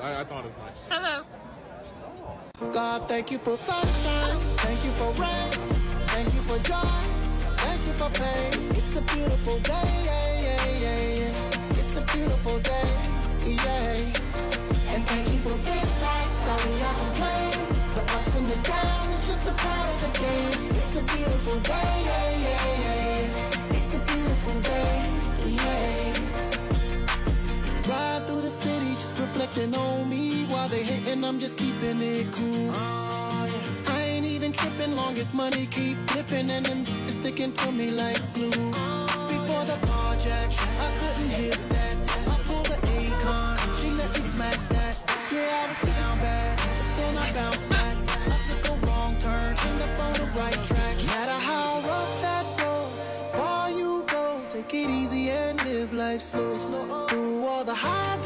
I thought it was nice. Hello. God, thank you for sunshine, thank you for rain, thank you for joy, thank you for pain. It's a beautiful day, yeah, yeah, yeah, yeah. It's a beautiful day, yeah. And thank you for this life, sorry I complain. The ups and the downs, it's just a part of the game. It's a beautiful day, yeah, yeah, yeah, yeah. It's a beautiful day, yeah. Ride through the city, just reflecting on me. While they hating, I'm just keeping it cool. I ain't even tripping, long as money keep flipping and them just sticking to me like glue. Before the carjack, I couldn't hit that. I pulled the Akon, she let me smack that. Yeah, I was down bad, but then I bounced back. I took a wrong turn, ended up on the right track. No matter how rough that road, far you go, take it easy and live life slow. Through all the highs